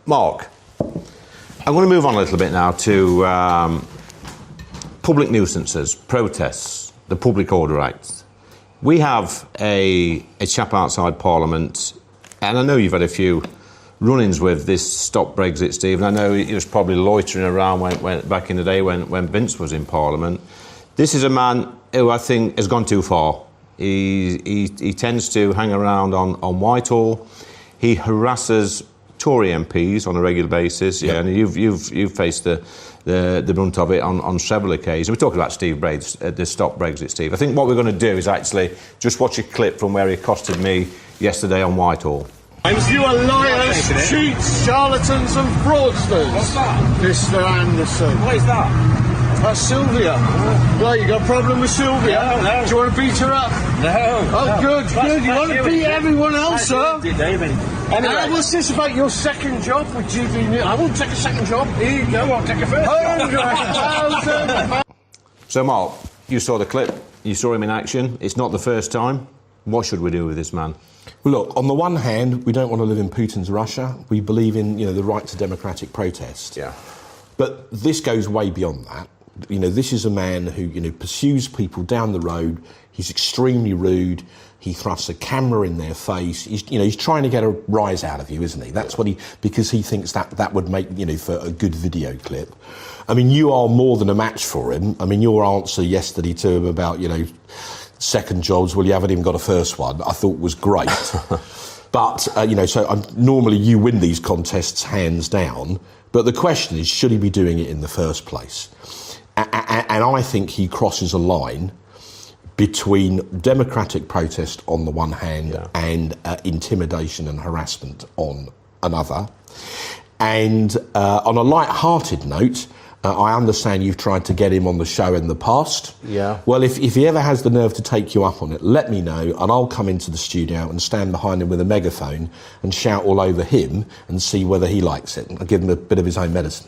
Marc, I'm going to move on a little bit now to public nuisances, protests, the Public Order Act. We have a chap outside Parliament, and I know you've had a few run-ins with this Stop Brexit, Steve, and I know he was probably loitering around when back in the day when Vince was in Parliament. This is a man who I think has gone too far. He tends to hang around on Whitehall. He harasses Tory MPs on a regular basis. Yeah, and you've faced the brunt of it on several occasions. We're talking about Steve Bray, the Stop Brexit, Steve. I think what we're going to do is actually just watch a clip from where he accosted me yesterday on Whitehall. You are liars, cheats, charlatans and fraudsters. What's that? Mr. Anderson. What is that? That's Sylvia. Well, you got a problem with Sylvia? No. Do you want to beat her up? No. Oh, no. good. You want to beat everyone else, sir? Anyway. What's this about your second job with GB News? I won't take a second job. Here you go, I'll take a first job. 100,000. So, Marc, you saw the clip. You saw him in action. It's not the first time. What should we do with this man? Well, look, on the one hand, we don't want to live in Putin's Russia. We believe in, the right to democratic protest. Yeah. But this goes way beyond that. This is a man who, pursues people down the road. He's extremely rude. He thrusts a camera in their face. He's trying to get a rise out of you, isn't he? That's what because he thinks that would make, for a good video clip. I mean, you are more than a match for him. I mean, your answer yesterday to him about, second jobs, well, you haven't even got a first one, I thought was great. But, so normally you win these contests hands down. But the question is, should he be doing it in the first place? And I think he crosses a line between democratic protest on the one hand and intimidation and harassment on another. And on a light-hearted note, I understand you've tried to get him on the show in the past. Yeah. Well, if he ever has the nerve to take you up on it, let me know, and I'll come into the studio and stand behind him with a megaphone and shout all over him and see whether he likes it. I'll give him a bit of his own medicine.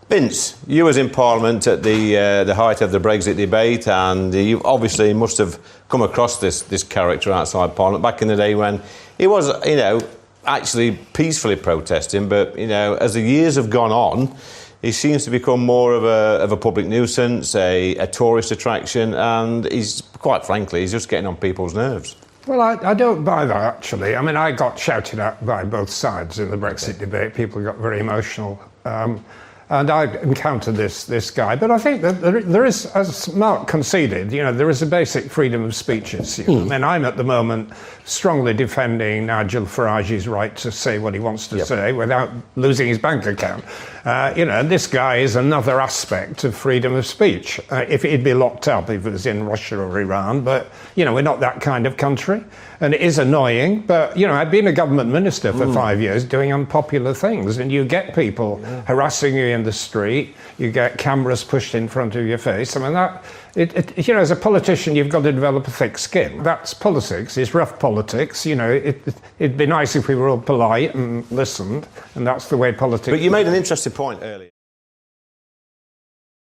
Vince, you was in Parliament at the height of the Brexit debate, and you obviously must have come across this character outside Parliament back in the day when he was, actually peacefully protesting. But as the years have gone on, he seems to become more of a public nuisance, a tourist attraction, and quite frankly, he's just getting on people's nerves. Well, I don't buy that, actually. I mean, I got shouted at by both sides in the Brexit debate. People got very emotional. And I encountered this guy. But I think that there is, as Marc conceded, there is a basic freedom of speech issue. I mean, I'm at the moment strongly defending Nigel Farage's right to say what he wants to say without losing his bank account. This guy is another aspect of freedom of speech. If he'd be locked up if it was in Russia or Iran, but, we're not that kind of country. And it is annoying, but, I've been a government minister for 5 years doing unpopular things, and you get people harassing you in the street, you get cameras pushed in front of your face. I mean, as a politician, you've got to develop a thick skin. That's politics. It's rough politics. It'd be nice if we were all polite and listened, and that's the way politics... But you made an interesting point earlier.